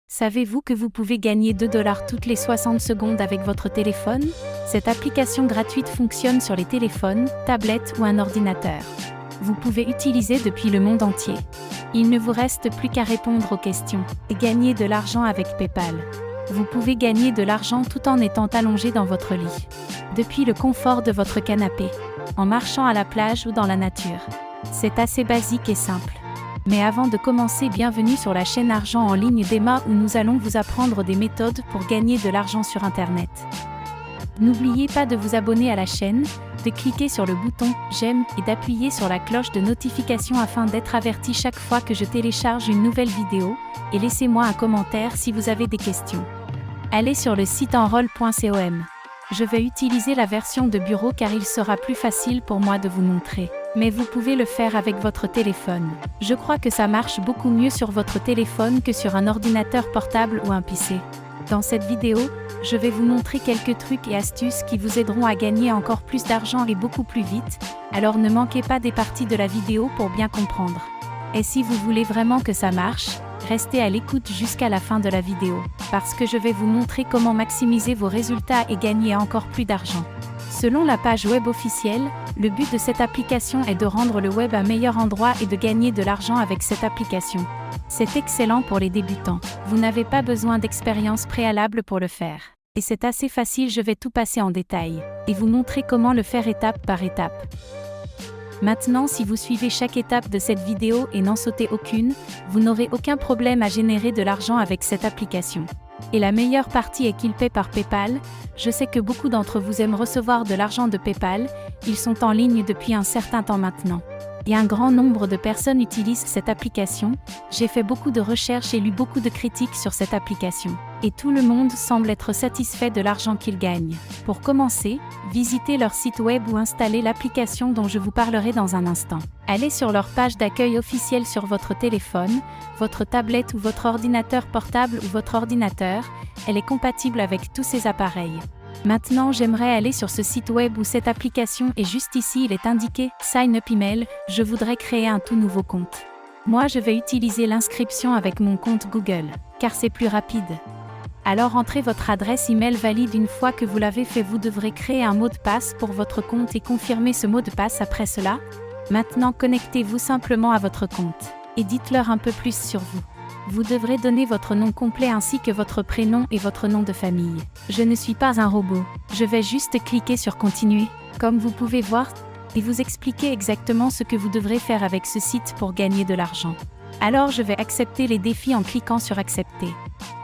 Savez-vous que vous pouvez gagner 2 $ toutes les 60 secondes avec votre téléphone? Cette application gratuite fonctionne sur les téléphones, tablettes ou un ordinateur. Vous pouvez utiliser depuis le monde entier. Il ne vous reste plus qu'à répondre aux questions et gagner de l'argent avec PayPal. Vous pouvez gagner de l'argent tout en étant allongé dans votre lit, depuis le confort de votre canapé, en marchant à la plage ou dans la nature. C'est assez basique et simple. Mais avant de commencer, bienvenue sur la chaîne Argent en ligne d'Emma où nous allons vous apprendre des méthodes pour gagner de l'argent sur Internet. N'oubliez pas de vous abonner à la chaîne, de cliquer sur le bouton j'aime et d'appuyer sur la cloche de notification afin d'être averti chaque fois que je télécharge une nouvelle vidéo, et laissez-moi un commentaire si vous avez des questions. Allez sur le site enroll.com. Je vais utiliser la version de bureau car il sera plus facile pour moi de vous montrer. Mais vous pouvez le faire avec votre téléphone. Je crois que ça marche beaucoup mieux sur votre téléphone que sur un ordinateur portable ou un PC. Dans cette vidéo, je vais vous montrer quelques trucs et astuces qui vous aideront à gagner encore plus d'argent et beaucoup plus vite, alors ne manquez pas des parties de la vidéo pour bien comprendre. Et si vous voulez vraiment que ça marche, restez à l'écoute jusqu'à la fin de la vidéo, parce que je vais vous montrer comment maximiser vos résultats et gagner encore plus d'argent. Selon la page web officielle, le but de cette application est de rendre le web un meilleur endroit et de gagner de l'argent avec cette application. C'est excellent pour les débutants. Vous n'avez pas besoin d'expérience préalable pour le faire. Et c'est assez facile, je vais tout passer en détail et vous montrer comment le faire étape par étape. Maintenant, si vous suivez chaque étape de cette vidéo et n'en sautez aucune, vous n'aurez aucun problème à générer de l'argent avec cette application. Et la meilleure partie est qu'il paie par PayPal. Je sais que beaucoup d'entre vous aiment recevoir de l'argent de PayPal, ils sont en ligne depuis un certain temps maintenant. Et un grand nombre de personnes utilisent cette application. J'ai fait beaucoup de recherches et lu beaucoup de critiques sur cette application. Et tout le monde semble être satisfait de l'argent qu'ils gagnent. Pour commencer, visitez leur site web ou installez l'application dont je vous parlerai dans un instant. Allez sur leur page d'accueil officielle sur votre téléphone, votre tablette ou votre ordinateur portable ou votre ordinateur. Elle est compatible avec tous ces appareils. Maintenant, j'aimerais aller sur ce site web où cette application est juste ici, il est indiqué « Sign up email », je voudrais créer un tout nouveau compte. Moi, je vais utiliser l'inscription avec mon compte Google, car c'est plus rapide. Alors entrez votre adresse email valide une fois que vous l'avez fait, vous devrez créer un mot de passe pour votre compte et confirmer ce mot de passe après cela. Maintenant, connectez-vous simplement à votre compte et dites-leur un peu plus sur vous. Vous devrez donner votre nom complet ainsi que votre prénom et votre nom de famille. Je ne suis pas un robot. Je vais juste cliquer sur Continuer, comme vous pouvez voir, et vous expliquer exactement ce que vous devrez faire avec ce site pour gagner de l'argent. Alors je vais accepter les défis en cliquant sur Accepter.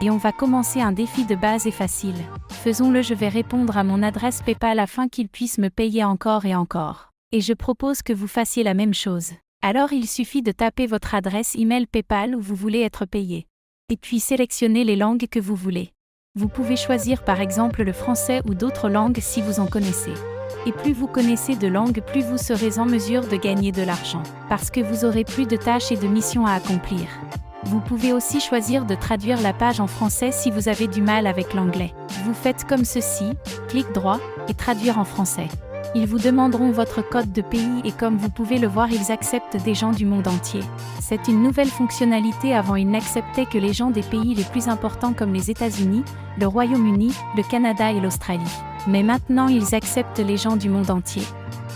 Et on va commencer un défi de base et facile. Faisons-le, je vais répondre à mon adresse PayPal afin qu'il puisse me payer encore et encore. Et je propose que vous fassiez la même chose. Alors il suffit de taper votre adresse email PayPal où vous voulez être payé. Et puis sélectionnez les langues que vous voulez. Vous pouvez choisir par exemple le français ou d'autres langues si vous en connaissez. Et plus vous connaissez de langues, plus vous serez en mesure de gagner de l'argent, parce que vous aurez plus de tâches et de missions à accomplir. Vous pouvez aussi choisir de traduire la page en français si vous avez du mal avec l'anglais. Vous faites comme ceci, clic droit, et traduire en français. Ils vous demanderont votre code de pays et comme vous pouvez le voir, ils acceptent des gens du monde entier. C'est une nouvelle fonctionnalité, avant ils n'acceptaient que les gens des pays les plus importants comme les États-Unis, le Royaume-Uni, le Canada et l'Australie. Mais maintenant ils acceptent les gens du monde entier.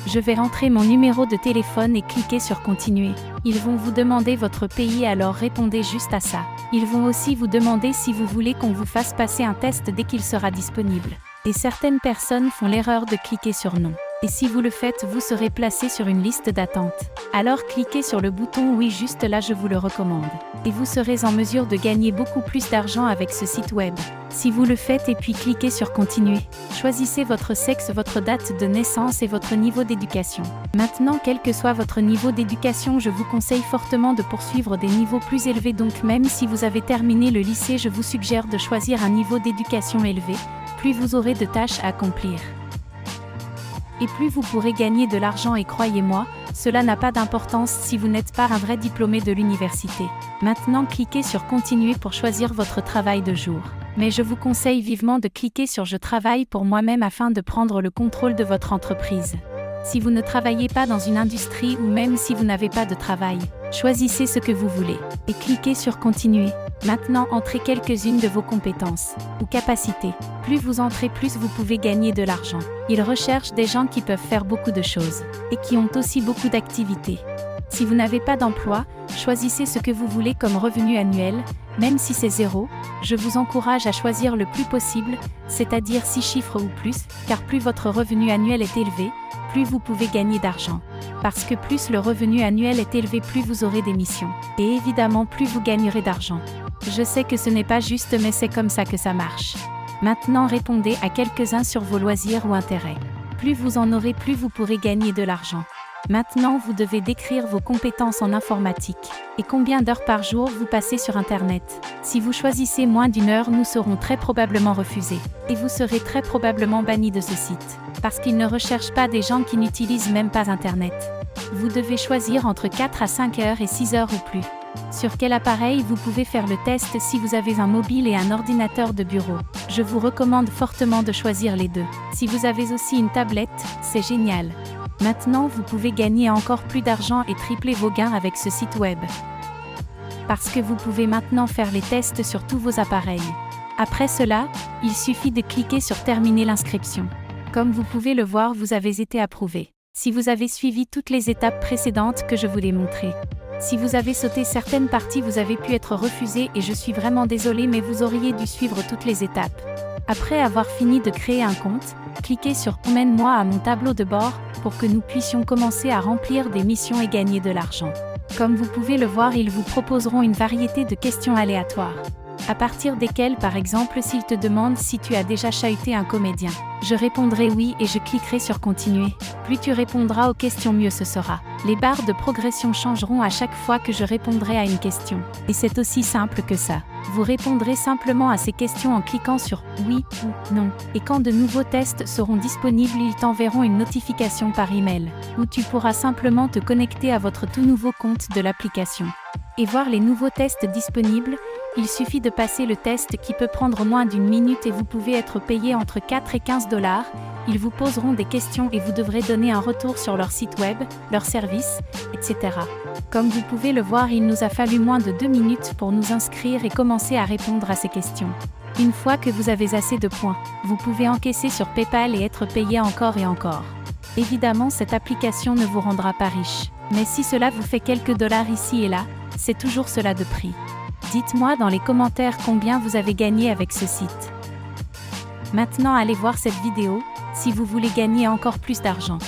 Je vais rentrer mon numéro de téléphone et cliquer sur Continuer. Ils vont vous demander votre pays, alors répondez juste à ça. Ils vont aussi vous demander si vous voulez qu'on vous fasse passer un test dès qu'il sera disponible. Et certaines personnes font l'erreur de cliquer sur non. Et si vous le faites, vous serez placé sur une liste d'attente. Alors cliquez sur le bouton oui juste là, je vous le recommande. Et vous serez en mesure de gagner beaucoup plus d'argent avec ce site web. Si vous le faites et puis cliquez sur Continuer. Choisissez votre sexe, votre date de naissance et votre niveau d'éducation. Maintenant, quel que soit votre niveau d'éducation, je vous conseille fortement de poursuivre des niveaux plus élevés, donc même si vous avez terminé le lycée, je vous suggère de choisir un niveau d'éducation élevé. Plus vous aurez de tâches à accomplir. Et plus vous pourrez gagner de l'argent, et croyez-moi, cela n'a pas d'importance si vous n'êtes pas un vrai diplômé de l'université. Maintenant, cliquez sur Continuer pour choisir votre travail de jour. Mais je vous conseille vivement de cliquer sur Je travaille pour moi-même afin de prendre le contrôle de votre entreprise. Si vous ne travaillez pas dans une industrie ou même si vous n'avez pas de travail, choisissez ce que vous voulez et cliquez sur Continuer. Maintenant, entrez quelques-unes de vos compétences ou capacités. Plus vous entrez, plus vous pouvez gagner de l'argent. Ils recherchent des gens qui peuvent faire beaucoup de choses et qui ont aussi beaucoup d'activités. Si vous n'avez pas d'emploi, choisissez ce que vous voulez comme revenu annuel, même si c'est 0, je vous encourage à choisir le plus possible, c'est-à-dire 6 chiffres ou plus, car plus votre revenu annuel est élevé, plus vous pouvez gagner d'argent. Parce que plus le revenu annuel est élevé, plus vous aurez des missions. Et évidemment, plus vous gagnerez d'argent. Je sais que ce n'est pas juste, mais c'est comme ça que ça marche. Maintenant, répondez à quelques-uns sur vos loisirs ou intérêts. Plus vous en aurez, plus vous pourrez gagner de l'argent. Maintenant, vous devez décrire vos compétences en informatique et combien d'heures par jour vous passez sur Internet. Si vous choisissez moins d'1 heure, nous serons très probablement refusés et vous serez très probablement banni de ce site parce qu'ils ne recherchent pas des gens qui n'utilisent même pas Internet. Vous devez choisir entre 4 à 5 heures et 6 heures ou plus. Sur quel appareil vous pouvez faire le test si vous avez un mobile et un ordinateur de bureau? Je vous recommande fortement de choisir les deux. Si vous avez aussi une tablette, c'est génial. Maintenant, vous pouvez gagner encore plus d'argent et tripler vos gains avec ce site web. Parce que vous pouvez maintenant faire les tests sur tous vos appareils. Après cela, il suffit de cliquer sur Terminer l'inscription. Comme vous pouvez le voir, vous avez été approuvé. Si vous avez suivi toutes les étapes précédentes que je vous ai montrées. Si vous avez sauté certaines parties, vous avez pu être refusé et je suis vraiment désolée, mais vous auriez dû suivre toutes les étapes. Après avoir fini de créer un compte, cliquez sur « Emmène-moi à mon tableau de bord » pour que nous puissions commencer à remplir des missions et gagner de l'argent. Comme vous pouvez le voir, ils vous proposeront une variété de questions aléatoires. À partir desquelles, par exemple, s'ils te demandent si tu as déjà chahuté un comédien. Je répondrai oui et je cliquerai sur Continuer. Plus tu répondras aux questions, mieux ce sera. Les barres de progression changeront à chaque fois que je répondrai à une question. Et c'est aussi simple que ça. Vous répondrez simplement à ces questions en cliquant sur oui ou non. Et quand de nouveaux tests seront disponibles, ils t'enverront une notification par email, où tu pourras simplement te connecter à votre tout nouveau compte de l'application. Et voir les nouveaux tests disponibles, il suffit de passer le test qui peut prendre moins d'1 minute et vous pouvez être payé entre 4 et 15 $. Ils vous poseront des questions et vous devrez donner un retour sur leur site web, leur service, etc. Comme vous pouvez le voir, il nous a fallu moins de 2 minutes pour nous inscrire et commencer à répondre à ces questions. Une fois que vous avez assez de points, vous pouvez encaisser sur PayPal et être payé encore et encore. Évidemment, cette application ne vous rendra pas riche. Mais si cela vous fait quelques dollars ici et là, c'est toujours cela de prix. Dites-moi dans les commentaires combien vous avez gagné avec ce site. Maintenant, allez voir cette vidéo, si vous voulez gagner encore plus d'argent.